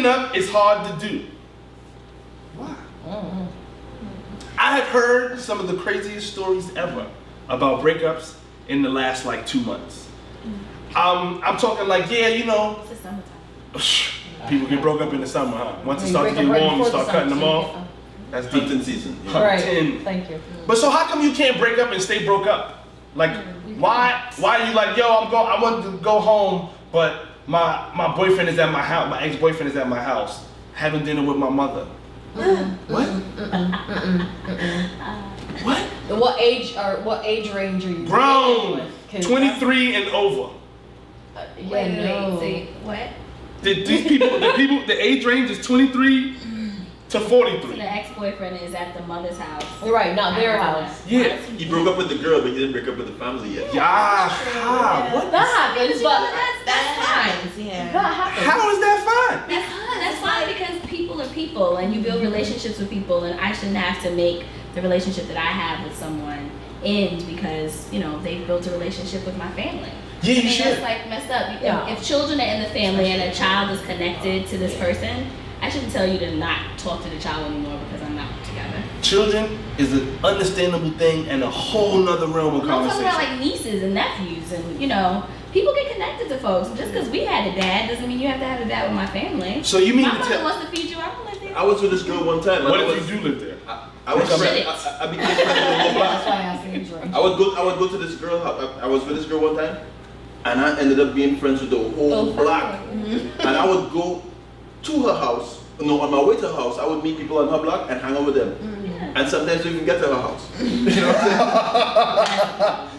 breaking up is hard to do. Why? I have heard some of the craziest stories ever about breakups in the last like 2 months. I'm talking like, yeah, you know, It's the summertime. people get broke up in the summer, huh? Once it starts to get warm, you start cutting them off. That's deep. Hunting season. Hunting. Right. Thank you. But so how come you can't break up and stay broke up? Like, why are you like, yo, I want to go home, but my boyfriend is at my house, my ex-boyfriend is at my house, having dinner with my mother. What? What? What age range are you? Grown, with? 23 and over. No. Say what? The age range is 23 to So 43. the ex-boyfriend is at the mother's house. Right, not their house. Yeah. He broke up with the girl, but he didn't break up with the family yet. Yeah. What? That happens, but That's fine. Yeah. that happens. How is that fine? That's fine because people are people and you build relationships with people, and I shouldn't have to make the relationship that I have with someone end because, you know, they've built a relationship with my family. Yeah, you I mean, should. that's like messed up. Yeah. If children are in the family and a child is connected to this person, I shouldn't tell you to not talk to the child anymore because I'm not together. Children is an understandable thing and a whole nother realm of I'm talking conversation. about like nieces and nephews and, you know, people get connected to folks. Just because we had a dad doesn't mean you have to have a dad with my family. So you mean My to mother tell? wants to feed you, I don't live there. I was with this girl one time. What if you do live there? I was Shit. I became friends with the whole block. That's why I asked the age range. I would go to this girl. I was with this girl one time, and I ended up being friends with the whole block. And I would go to her house. No, on my way to her house, I would meet people on her block and hang out with them. And sometimes we even get to her house. You know what I'm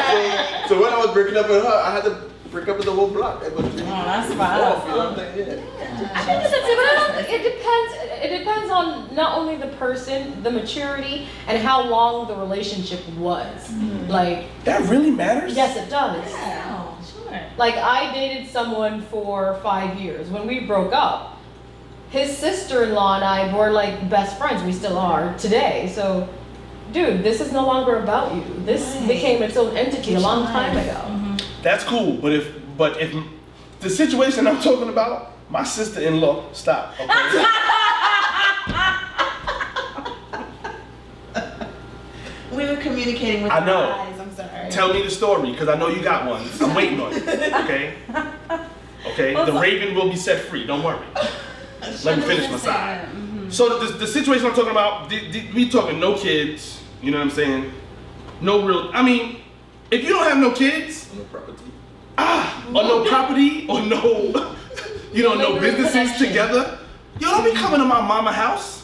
saying? So when I was breaking up with her, I had to break up with the whole block. It was that's off, fine. you know what I'm saying? Yeah. I think it depends. It depends on not only the person, the maturity, and how long the relationship was. Like, That really matters? yes, it does. Yeah, sure. Like, I dated someone for 5 years. When we broke up, his sister-in-law and I were like best friends. We still are today. So, dude, this is no longer about you. This became its own entity a long time ago. That's cool, but if the situation I'm talking about, my sister-in-law, stop, okay? We were communicating with I our know. eyes. I'm sorry. Tell me the story, because I know you got one. I'm waiting on it, okay? Okay, the raven will be set free, don't worry. Let me finish my side. So the situation I'm talking about, we talking no kids, you know what I'm saying? No real, I mean, if you don't have no kids, On the property. or no property, or no, no businesses together, you don't be coming to my mama house.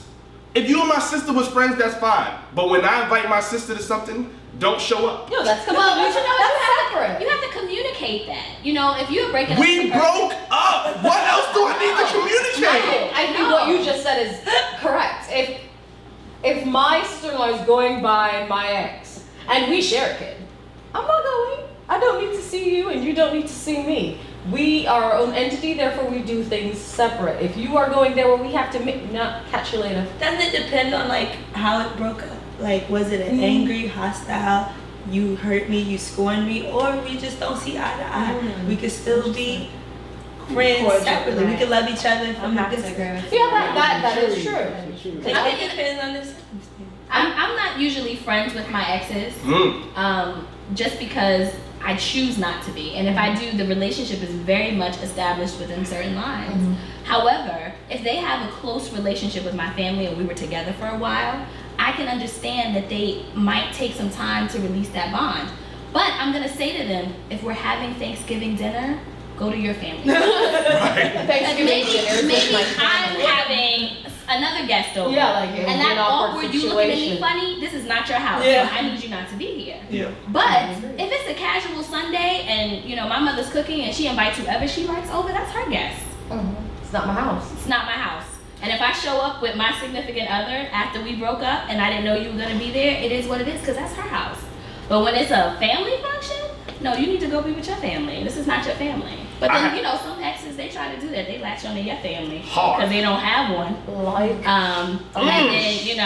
If you and my sister was friends, that's fine. But when I invite my sister to something, don't show up. No, that's Well, but you know, that's separate. you have to communicate that. You know, if you're breaking up We with a person- broke up. What else do I need to communicate? I think what you just said is correct. If my sister-in-law is going by my ex and we share a kid, I'm not going. I don't need to see you and you don't need to see me. We are our own entity, therefore we do things separate. If you are going there where we have to not catch you later. Doesn't it depend on like how it broke up? Like, was it an angry, hostile, you hurt me, you scorned me, or we just don't see eye to eye? We could still be friends Cordial, separately. We right. could love each other from a have to distance. agree with Yeah, that is true. Like, it depends on the circumstance. I'm not usually friends with my exes, just because I choose not to be. And if I do, the relationship is very much established within certain lines. However, if they have a close relationship with my family and we were together for a while, I can understand that they might take some time to release that bond. But I'm gonna say to them, if we're having Thanksgiving dinner, go to your family. Thanksgiving dinner is Maybe my I'm family. having another guest over. Yeah, like it would and be an that awkward awkward, you looking at me situation. funny, this is not your house. Yeah. So I need you not to be here. Yeah. But if it's a casual Sunday and my mother's cooking and she invites whoever she likes over, that's her guest. It's not my house. It's not my house. And if I show up with my significant other after we broke up and I didn't know you were gonna be there, it is what it is because that's her house. But when it's a family function, no, you need to go be with your family. This is not your family. But then, some exes, they try to do that. They latch onto your family because they don't have one. Like, And then,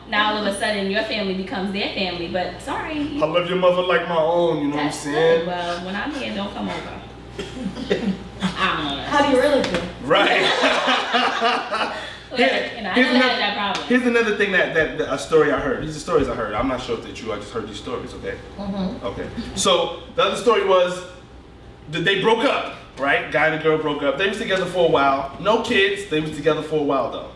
now all of a sudden your family becomes their family. But sorry. I love your mother like my own, you know what I'm That's saying? good. Well, when I'm here, don't come over. I I don't know. How do you really feel? Right. I never had that problem. Here's another thing that a story I heard. These are stories I heard. I'm not sure if they're true. I just heard these stories. Okay. Okay. So the other story was that they broke up. Right? Guy and the girl broke up. They was together for a while. No kids. They was together for a while though.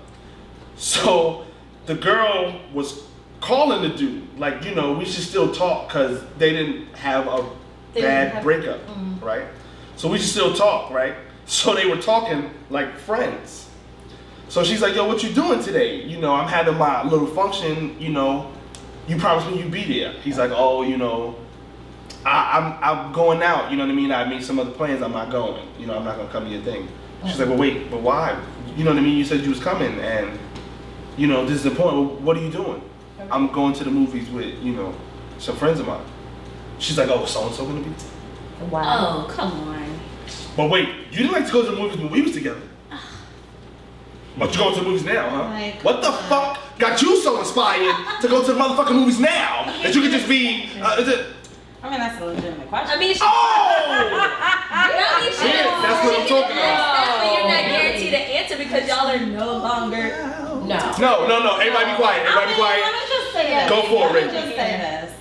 So the girl was calling the dude, like, you know, we should still talk because they didn't have a bad breakup, right? So we should still talk, right? So they were talking like friends. So she's like, yo, what you doing today? You know, I'm having my little function, you know, you promised me you'd be there. He's like, oh, you know, I'm going out, you know what I mean? I made some other plans, I'm not going. You know, I'm not gonna come to your thing. She's like, well, wait, but why? You know what I mean? You said you was coming and, you know, this is important. Well, what are you doing? I'm going to the movies with, you know, some friends of mine. She's like, oh, so-and-so gonna be? Wow. Oh, come on. But wait, you didn't like to go to the movies when we was together. But you're going to the movies now, huh? Like, what the fuck got you so inspired to go to the motherfucking movies now? That you could just be, is it? I mean, that's a legitimate question. I mean, she. That's what I'm talking about. That's when you're not guaranteed to answer because y'all are No longer. No. Everybody be quiet. Everybody be quiet. Let me just say this. Go for it, Let me Rachel. just say this.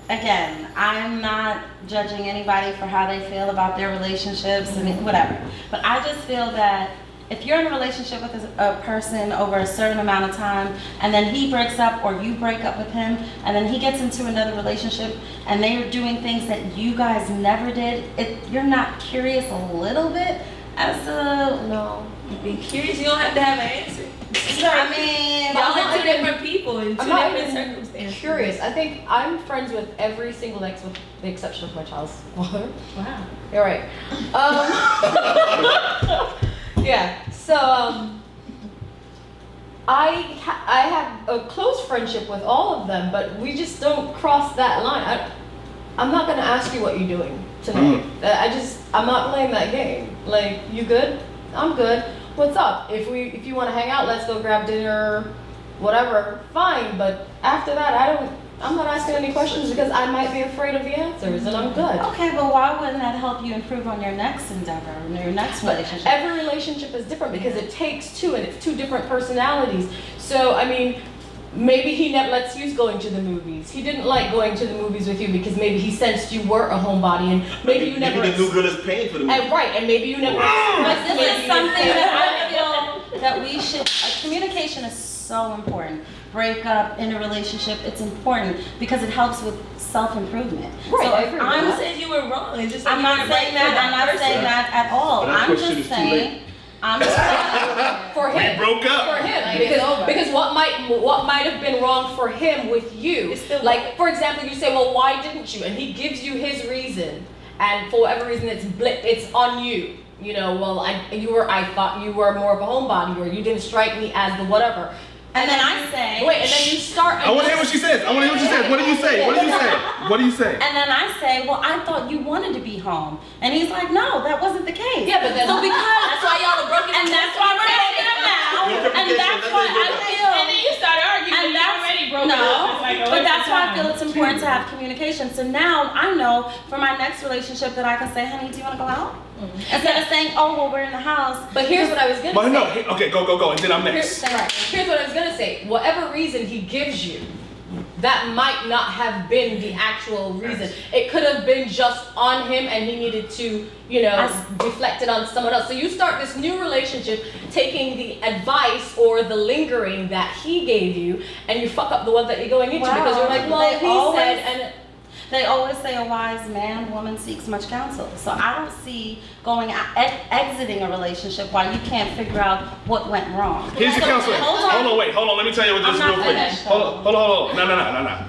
Again, I'm not judging anybody for how they feel about their relationships and whatever. But I just feel that if you're in a relationship with a person over a certain amount of time and then he breaks up or you break up with him and then he gets into another relationship and they're doing things that you guys never did, you're not curious a little bit as a... No. Be curious, you don't have to have an answer. I mean... Y'all are two different people in two I'm different not circumstances. curious. I think I'm friends with every single ex with the exception of my child's father. Wow. You're right. Yeah. So I have a close friendship with all of them, but we just don't cross that line. I'm not gonna ask you what you're doing tonight. I'm not playing that game. Like, you good? I'm good. What's up? If you want to hang out, let's go grab dinner, whatever. Fine. But after that, I'm not asking any questions because I might be afraid of the answers, and I'm good. Okay, but why wouldn't that help you improve on your next endeavor, your next relationship? Every relationship is different because it takes two, and it's two different personalities. So, I mean, maybe he let's use going to the movies. He didn't like going to the movies with you because maybe he sensed you were a homebody, and maybe you never. Maybe the new girl is paying for the movie. Right, and maybe you never. But this is something that I feel that we should. Communication is so important. Break up in a relationship, it's important because it helps with self-improvement. Right, So I if agree with I'm that. saying you were wrong. It's just I'm not saying that. I'm not saying that at all. But that I'm question just is too saying. late. I'm just saying. For We him. broke up. For him, Like, it's over. because what might have been wrong for him with you, It's still like for example, you say, well, why didn't you? And he gives you his reason, and for whatever reason, it's on you. You know, well, I thought you were more of a homebody, or you didn't strike me as the whatever. And then I say. Wait, and then you start. I want to hear what she says. What do you say? What do you say? And then I say, well, I thought you wanted to be home. And he's like, no, that wasn't the case. Yeah, but then so because That's why y'all are broken. and that's why we're breaking up now. And that's why I feel. And then you started arguing. And You that's already broke no, up. It's like, oh, but it's that's why I time. feel it's important to have communication. So now I know for my next relationship that I can say, honey, do you want to go out? Instead of saying, oh, well, we're in the house. But here's what I was gonna But say. no, okay, go, and then I'm next. Here's what I was gonna say. Whatever reason he gives you, that might not have been the actual reason. It could have been just on him and he needed to, deflect it on someone else. So you start this new relationship taking the advice or the lingering that he gave you, and you fuck up the one that you're going into because you're like, well, he said, and They always say a wise man, woman seeks much counsel. So I don't see going exiting a relationship while you can't figure out what went wrong. Here's your counseling. Hold on. Let me tell you what this is I'm real not quick. finished. Hold on. No.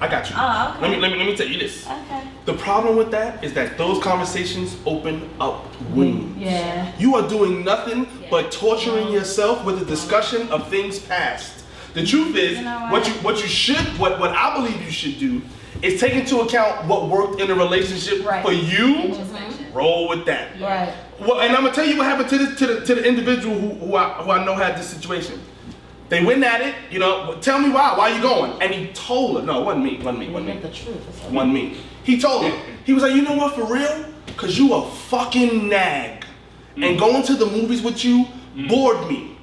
I got you. Oh, okay. Let me tell you this. Okay. The problem with that is that those conversations open up wounds. Yeah. You are doing nothing but torturing yourself with a discussion of things past. The truth is, You know what I believe you should do is take into account what worked in a relationship for you. Roll with that. right. Well, and I'm gonna tell you what happened to the individual who I know had this situation. They went at it, tell me why. Why are you going? And he told her, no, it wasn't me. The truth. Wasn't me. He told her. He was like, you know what, for real? Cause you a fucking nag. and going to the movies with you bored me.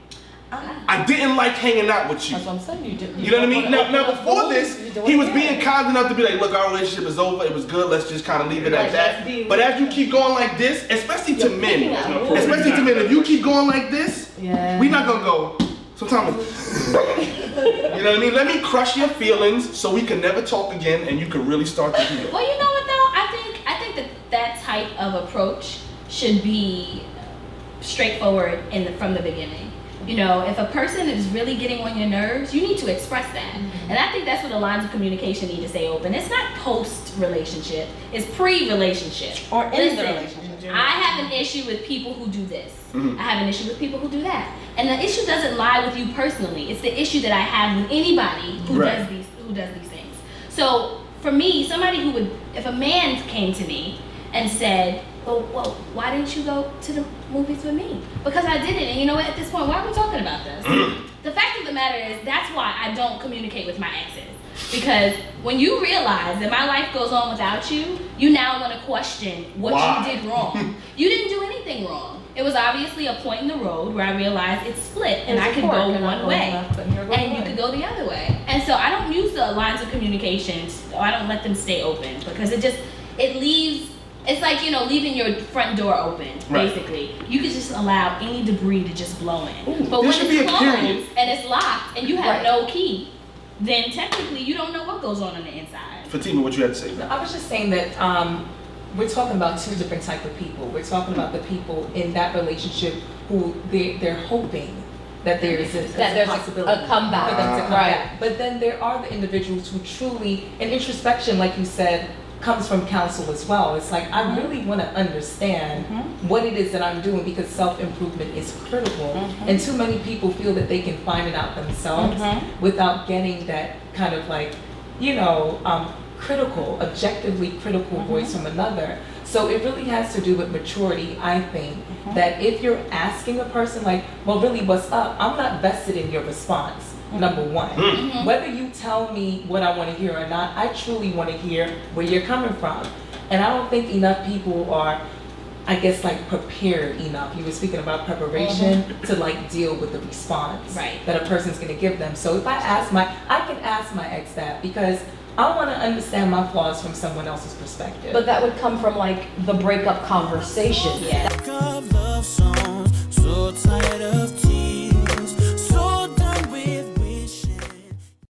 I didn't like hanging out with you. That's what I'm saying. You know what I mean? Now before this, he was being kind enough to be like, look, our relationship is over. It was good. Let's just kind of leave it at that. But as you keep going like this, especially to men, if you keep going like this, we're not gonna go. Sometimes, you know what I mean? Let me crush your feelings so we can never talk again, and you can really start to heal. Well, you know what though? I think that type of approach should be straightforward from the beginning. You know, if a person is really getting on your nerves, you need to express that. And I think that's what the lines of communication need to stay open. It's not post-relationship, it's pre-relationship. Or in the relationship. I have an issue with people who do this. I have an issue with people who do that. And the issue doesn't lie with you personally. It's the issue that I have with anybody who does these things. So for me, somebody who would, if a man came to me and said, well, why didn't you go to the movies with me? Because I didn't, and you know what, at this point, why are we talking about this? The fact of the matter is, that's why I don't communicate with my exes. Because when you realize that my life goes on without you, you now want to question what you did wrong. You didn't do anything wrong. It was obviously a point in the road where I realized it's split, and I could go one way, and you could go the other way. And so I don't use the lines of communication, or I don't let them stay open, because it leaves. It's like, you know, leaving your front door open, basically. You could just allow any debris to just blow in. But when it's closed and it's locked and you have no key, then technically you don't know what goes on the inside. Fatima, what you had to say? I was just saying that we're talking about two different types of people. We're talking about the people in that relationship who they're hoping that there's a possibility a comeback for them to come back. But then there are the individuals who truly, and introspection, like you said, comes from counsel as well. It's like, I really want to understand what it is that I'm doing, because self-improvement is critical. And too many people feel that they can find it out themselves without getting that kind of like, you know, objectively critical voice from another. So it really has to do with maturity, I think, that if you're asking a person like, well, really, what's up? I'm not vested in your response. Number one, whether you tell me what I want to hear or not, I truly want to hear where you're coming from. And I don't think enough people are, I guess, like prepared enough. You were speaking about preparation to like deal with the response that a person's going to give them. So if I can ask my ex that, because I want to understand my flaws from someone else's perspective. But that would come from like the breakup conversation. Yeah.